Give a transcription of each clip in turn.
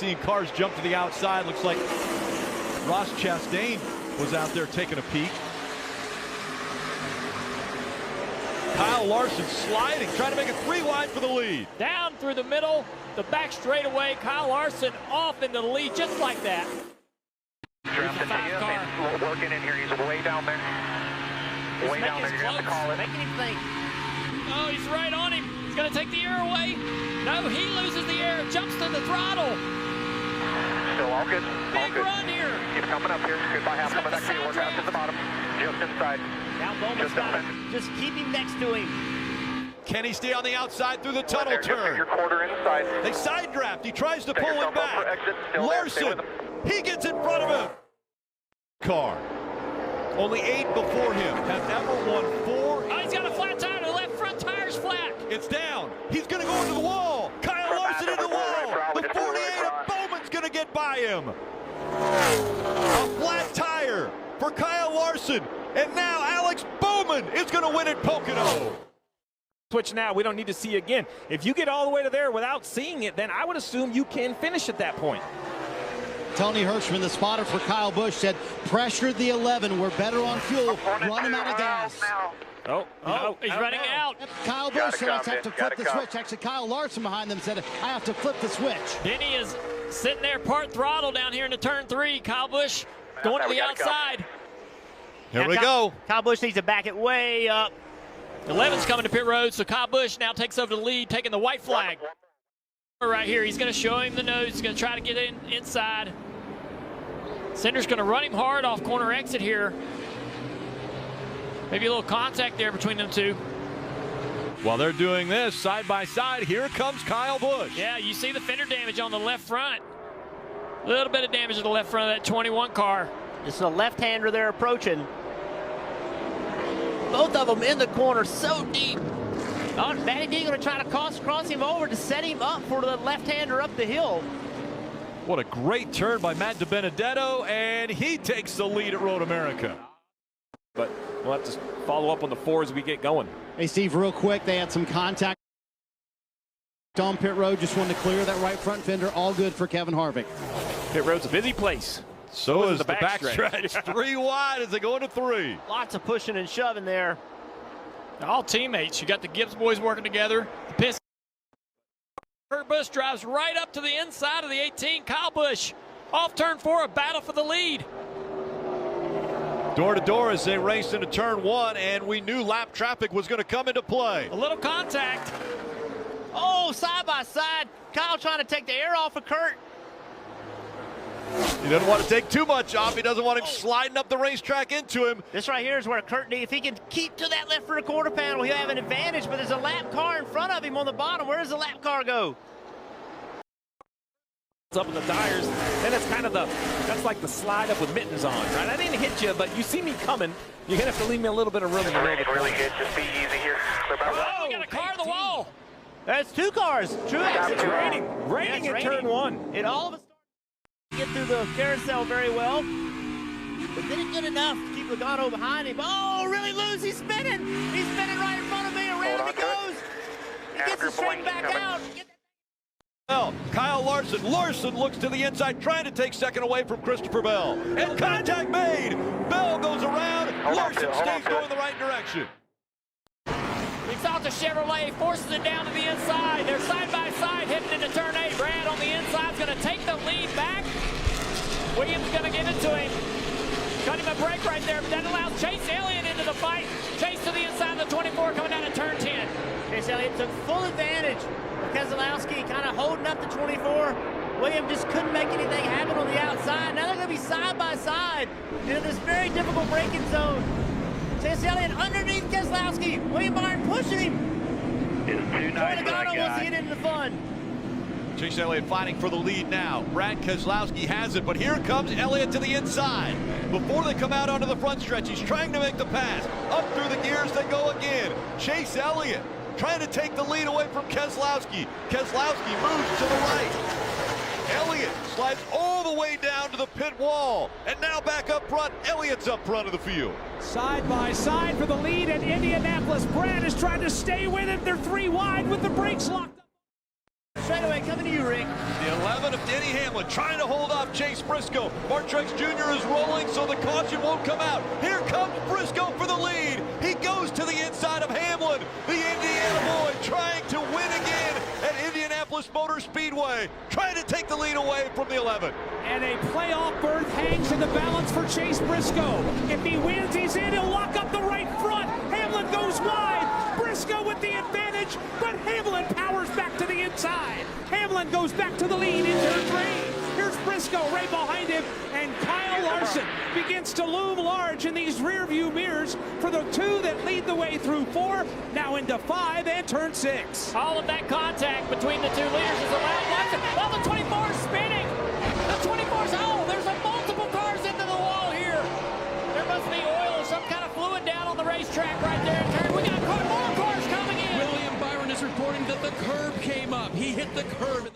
seeing cars jump to the outside. Looks like Ross Chastain was out there taking a peek. Kyle Larson sliding, trying to make it 3 wide for the lead. Down through the middle, the back straightaway. Kyle Larson off into the lead just like that. Working in here, he's way down there. Way down there, you're going to have to call it. Making him think. Oh, he's right on him. He's going to take the air away. No, he loses the air, jumps to the throttle. Still all good. Big run here. Keep coming up here. Goodbye, half coming back to you. We're down to the bottom. Just inside. Now Bowman's got him. Just keep him next to him. Can he stay on the outside through the tunnel turn? Your quarter inside. They side draft. He tries to pull him back. Larson, he gets in front of him. Car. Only 8 before him. Have never won 4. Oh, he's got a flat tire. The left front tire's flat. It's down. He's going to go into the wall. Kyle Larson into the wall. The 48 of Bowman's going to get by him. A flat tire for Kyle Larson. And now Alex Bowman is going to win at Pocono. Switch now. We don't need to see again. If you get all the way to there without seeing it, then I would assume you can finish at that point. Tony Hirschman, the spotter for Kyle Busch, said, pressure the 11. We're better on fuel. Run him out of gas. Oh, he's running out. Kyle Busch said, I have to flip the switch. Actually, Kyle Larson behind them said, I have to flip the switch. Denny is sitting there part throttle down here into turn 3. Kyle Busch going to the outside. Here we go. Kyle Busch needs to back it way up. 11's coming to pit road, so Kyle Busch now takes over the lead, taking the white flag. Right here, he's going to show him the nose. He's going to try to get inside. Cinder's going to run him hard off corner exit here. Maybe a little contact there between them two. While they're doing this, side by side, here comes Kyle Busch. Yeah, you see the fender damage on the left front. A little bit of damage to the left front of that 21 car. This is a left-hander they're approaching. Both of them in the corner so deep. Oh, Matty D going to try to cross him over to set him up for the left-hander up the hill. What a great turn by Matt DiBenedetto, and he takes the lead at Road America. But we'll have to follow up on the 4 as we get going. Hey, Steve, real quick, they had some contact on pit road. Just wanted to clear that right front fender. All good for Kevin Harvick. Pit road's a busy place. So is the backstretch. 3 wide as they go into 3. Lots of pushing and shoving there. All teammates. You got the Gibbs boys working together. The piss. Kurt Busch drives right up to the inside of the 18. Kyle Busch off turn 4, a battle for the lead. Door to door as they race into turn 1, and we knew lap traffic was going to come into play. A little contact. Oh, side by side. Kyle trying to take the air off of Kurt. He doesn't want to take too much off. He doesn't want him sliding up the racetrack into him. This right here is where Kurt, if he can keep to that left rear quarter panel, he'll have an advantage, but there's a lap car in front of him on the bottom. Where does the lap car go? Up in the tires, then it's kind of that's like the slide up with mittens on, right? I didn't hit you, but you see me coming. You're going to have to leave me a little bit of room in the middle of the really good. Just be easy here. Oh, we got a car on the wall. That's 2 cars. True. It's raining at turn 1. It all of a sudden get through the carousel very well, but didn't good enough to keep Logano behind him. Oh, really loose. He's spinning. He's spinning right in front of me. Around he goes. He gets the string back out. Well, Kyle Larson. Larson looks to the inside, trying to take second away from Christopher Bell. And contact made. Bell goes around. Larson stays going the right direction. Exalta Chevrolet forces it down to the inside. They're side by side heading into turn 8. Brad on the inside is going to take the lead back. Williams going to give it to him. Cut him a break right there, but that allows Chase Elliott into the fight. Chase to the inside of the 24 coming down to turn 10. Chase Elliott took full advantage of Keselowski kind of holding up the 24. Williams just couldn't make anything happen on the outside. Now they're going to be side by side into this very difficult braking zone. Chase Elliott underneath Keselowski. William Byron pushing him. It's too nice for that Logano wants to get into the fun. Chase Elliott fighting for the lead now. Brad Keselowski has it, but here comes Elliott to the inside. Before they come out onto the front stretch, he's trying to make the pass. Up through the gears they go again. Chase Elliott trying to take the lead away from Keselowski. Keselowski moves to the right. Elliott slides all the way down to the pit wall. And now back up front, Elliott's up front of the field. Side by side for the lead at Indianapolis. Brad is trying to stay with it. They're 3 wide with the brakes locked up. straightaway. Coming to you, Rick. The 11 of Denny Hamlin trying to hold off Chase Briscoe. Mark Truex Jr. is rolling, so the caution won't come out. Here comes Briscoe for the lead. He goes to the inside of Hamlin. The Indiana boy trying to win again at Indianapolis Motor Speedway, trying to take the lead away from the 11. And a playoff berth hangs in the balance for Chase Briscoe. If he wins, he's in. He'll lock up the right front. Hamlin goes wide. Briscoe with the advantage, but Hamlin powers back to the inside. Hamlin goes back to the lead in turn 3. Here's Briscoe right behind him, and Kyle Larson begins to loom large in these rear view mirrors for the 2 that lead the way through 4, now into 5 and turn 6. All of that contact between the 2 leaders is allowed. Larson, while the 24 is spinning. The 24's, oh, there's a multiple cars into the wall here. There must be oil or some kind of fluid down on the racetrack right there. We got more cars coming in. William Byron is reporting that the curb came up. He hit the curb.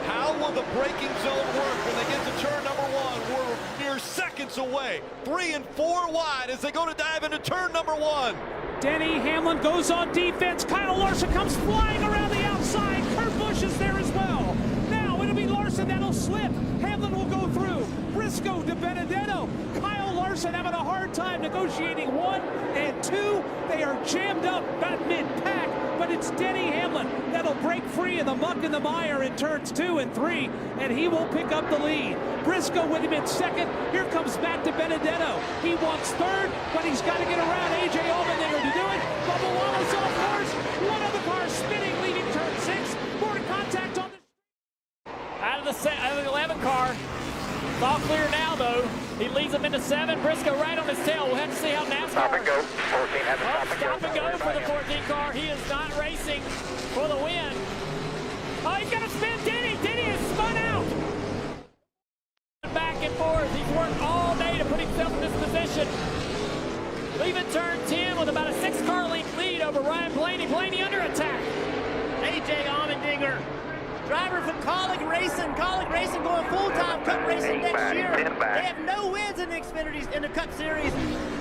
How will the braking zone work when they get to turn number 1? We're mere seconds away. 3 and 4 wide as they go to dive into turn number 1. Denny Hamlin goes on defense. Kyle Larson comes flying around the outside. Kurt Busch is there as well. Now it'll be Larson that'll slip. Hamlin will go through. Briscoe to Benedetto. Kyle Larson having a hard time negotiating 1 and 2. They are jammed up about mid-pack, but it's Denny Hamlin that'll break free of the muck and the mire in turns 2 and 3, and he will pick up the lead. Briscoe with him in second. Here comes Matt Benedetto. He wants third, but he's got to get around A.J. Allmendinger to do it. Bubba Wallace off course. One of the cars spinning, leaving turn 6. More contact on the... Out of the 11 car. It's all clear now, though. He leads them into 7. Briscoe right on his tail. We'll have to see how NASCAR... Stop and go. 14 has a stop and go for the 14 car. He is not racing for the win. Oh, he's got to spin Denny. Denny is spun out. Back and forth. He's worked all day to put himself in this position. Leaving turn 10 with about a 6-car length lead over Ryan Blaney. Blaney under attack. A.J. Allmendinger, driver from Colleague Racing. Colleague Racing going full-time Cup racing next year. They have no wins in the Xfinity in the Cup Series.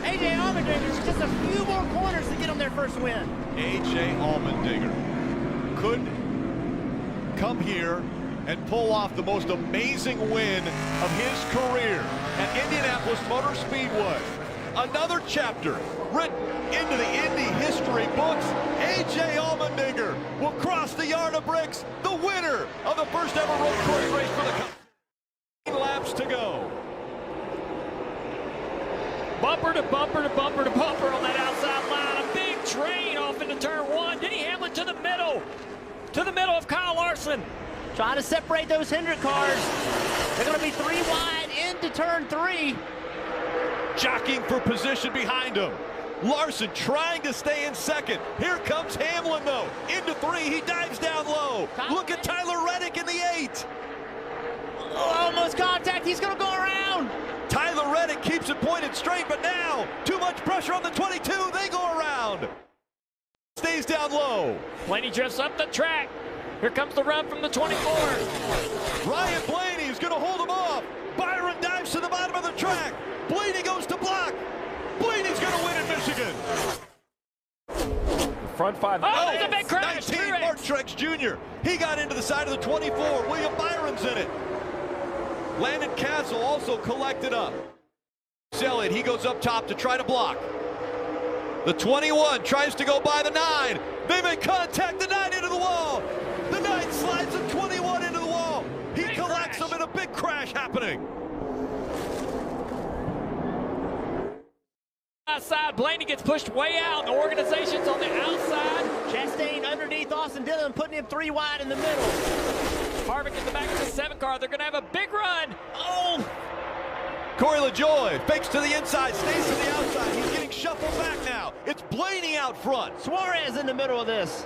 A.J. Allmendinger is just a few more corners to get them their first win. A.J. Allmendinger could come here and pull off the most amazing win of his career at Indianapolis Motor Speedway. Another chapter written into the Indy history books. A.J. Allmendinger will cross the yard of bricks, the winner of the first ever road course race for the Cup. 15 laps to go. Bumper to bumper to bumper to bumper on that outside line. A big train off into turn 1. Denny Hamlin to the middle of Kyle Larson. Trying to separate those Hendrick cars. They're going to be 3 wide into turn 3. Jockeying for position behind him. Larson trying to stay in second. Here comes Hamlin, though. Into 3, he dives down low. Look at Tyler Reddick in the 8. Oh, almost contact. He's going to go around. Tyler Reddick keeps it pointed straight, but now too much pressure on the 22. They go around. Stays down low. Blaney drifts up the track. Here comes the run from the 24. Ryan Blaney is going to hold him off. Byron dives to the bottom of the track. Blaney goes to block. Blaney's going to win in Michigan. Front 5. Oh, there's a big crash. 19, Mark Truex Jr. He got into the side of the 24. William Byron's in it. Landon Castle also collected up. Elliott, he goes up top to try to block. The 21 tries to go by the 9. They make contact. The 9 into the wall. The 9 slides the 21 into the wall. He collects them in a big crash happening. Outside, Blaney gets pushed way out. The organization's on the outside. Chastain underneath Austin Dillon, putting him 3 wide in the middle. Harvick in the back of the 7 car. They're going to have a big run. Oh! Corey LaJoie fakes to the inside, stays to the outside. He's getting shuffled back now. It's Blaney out front. Suarez in the middle of this.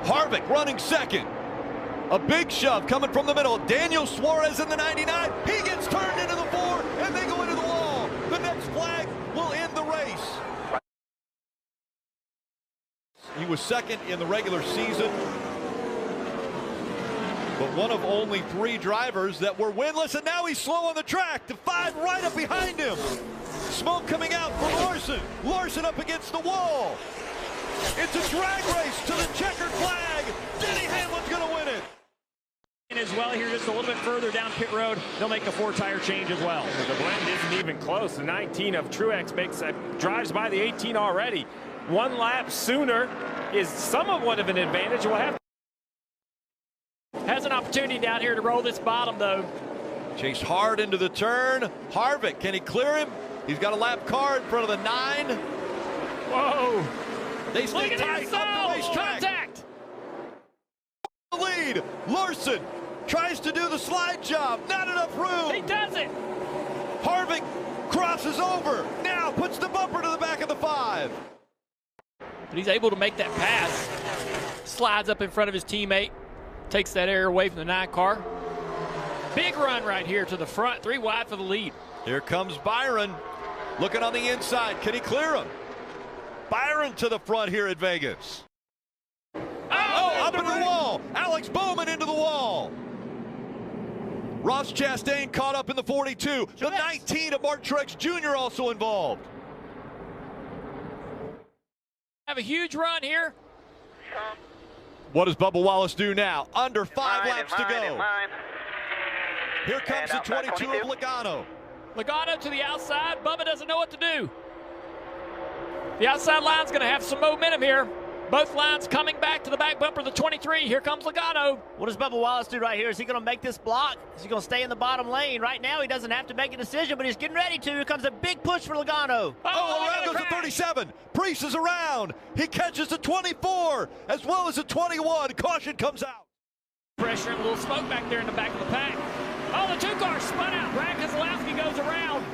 Harvick running second. A big shove coming from the middle. Daniel Suarez in the 99. He gets turned into the 4, and they go into the wall. The next flag will end the race. He was second in the regular season, but one of only 3 drivers that were winless, and now he's slow on the track. The 5 right up behind him. Smoke coming out from Larson. Larson up against the wall. It's a drag race to the checkered flag. Denny Hamlin's going to win it. As well here, just a little bit further down pit road, they'll make a 4-tire change as well. The blend isn't even close. The 19 of Truex drives by the 18 already. 1 lap sooner is somewhat of an advantage. We'll have has an opportunity down here to roll this bottom though. Chase hard into the turn. Harvick, can he clear him? He's got a lap car in front of the 9. whoa. They stay Look at tight this up the racetrack. contact. The lead. Larson tries to do the slide job. Not enough room. He does it. Harvick crosses over. Now puts the bumper to the back of the 5. But he's able to make that pass. Slides up in front of his teammate. Takes that air away from the 9 car. Big run right here to the front. 3 wide for the lead. Here comes Byron. Looking on the inside. Can he clear him? Byron to the front here at Vegas. Oh, up into the wall. Alex Bowman into the wall. Ross Chastain caught up in the 42. The 19 of Mark Truex Jr. also involved. Have a huge run here. What does Bubba Wallace do now? Under 5 laps to go. Here comes the 22 of Logano. Logano to the outside. Bubba doesn't know what to do. The outside line's going to have some momentum here. Both lines coming back to the back bumper of the 23. Here comes Logano. What does Bubba Wallace do right here? Is he going to make this block? Is he going to stay in the bottom lane? Right now, he doesn't have to make a decision, but he's getting ready to. Here comes a big push for Logano. Oh, around goes the 37. Priest is around. He catches the 24 as well as the 21. Caution comes out. Pressure and a little smoke back there in the back of the pack. Oh, the 2 cars spun out. Brad Keselowski goes around.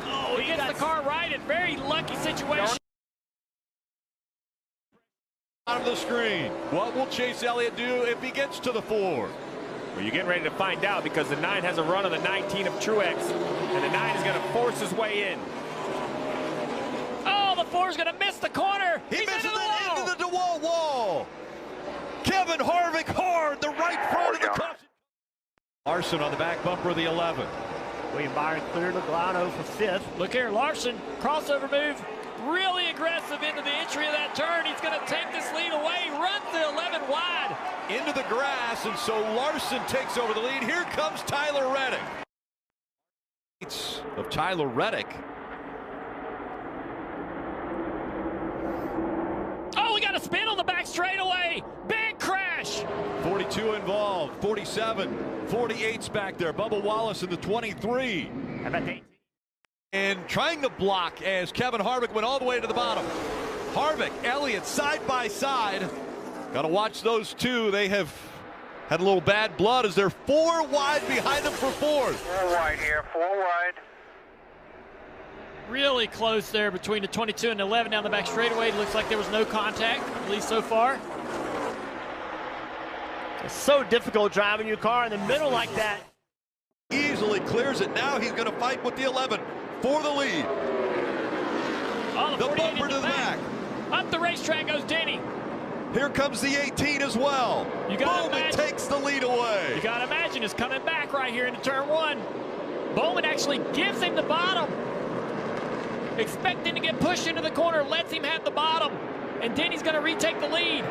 Oh, he gets the car right. In very lucky situation. Bottom of the screen. What will Chase Elliott do if he gets to the 4? Well, you're getting ready to find out because the 9 has a run on the 19 of Truex, and the 9 is going to force his way in. Oh, the 4 is going to miss the corner. He He's misses into the it wall. into the DeWalt wall. Kevin Harvick hard, the right front of the caution. Larson on the back bumper of the 11. William Byron cleared Logano for 5th. Look here, Larson, crossover move. Really aggressive into the entry of that turn. He's going to take this lead away. Runs the 11 wide. Into the grass, and so Larson takes over the lead. Here comes Tyler Reddick. Of Tyler Reddick. Oh, we got a spin on the back straightaway. Big crash. 42 involved, 47, 48's back there. Bubba Wallace in the 23. How about the 18? And trying to block as Kevin Harvick went all the way to the bottom. Harvick, Elliott, side by side. Got to watch those two. They have had a little bad blood as they're 4 wide behind them for 4th. 4 wide here, 4 wide. Really close there between the 22 and the 11 down the back straightaway. Looks like there was no contact, at least so far. It's so difficult driving your car in the middle like that. Easily clears it. Now he's going to fight with the 11 for the lead. Oh, The 48 bumper in to the back. Up the racetrack goes Denny. Here comes the 18 as well. You gotta Bowman imagine- takes the lead away. You got to imagine it's coming back right here into turn 1. Bowman actually gives him the bottom. Expecting to get pushed into the corner, lets him have the bottom. And Denny's going to retake the lead.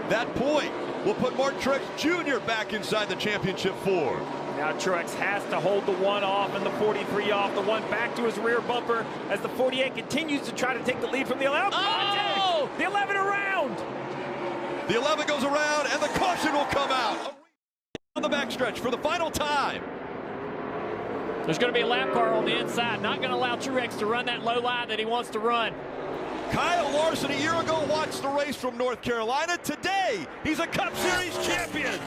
That point will put Mark Truex Jr. back inside the championship 4. Now Truex has to hold the 1 off and the 43 off, the 1 back to his rear bumper as the 48 continues to try to take the lead from the 11. Oh! The 11 around. The 11 goes around and the caution will come out. On the backstretch for the final time. There's going to be a lap car on the inside. Not going to allow Truex to run that low line that he wants to run. Kyle Larson a year ago watched the race from North Carolina. Today, he's a Cup Series champion.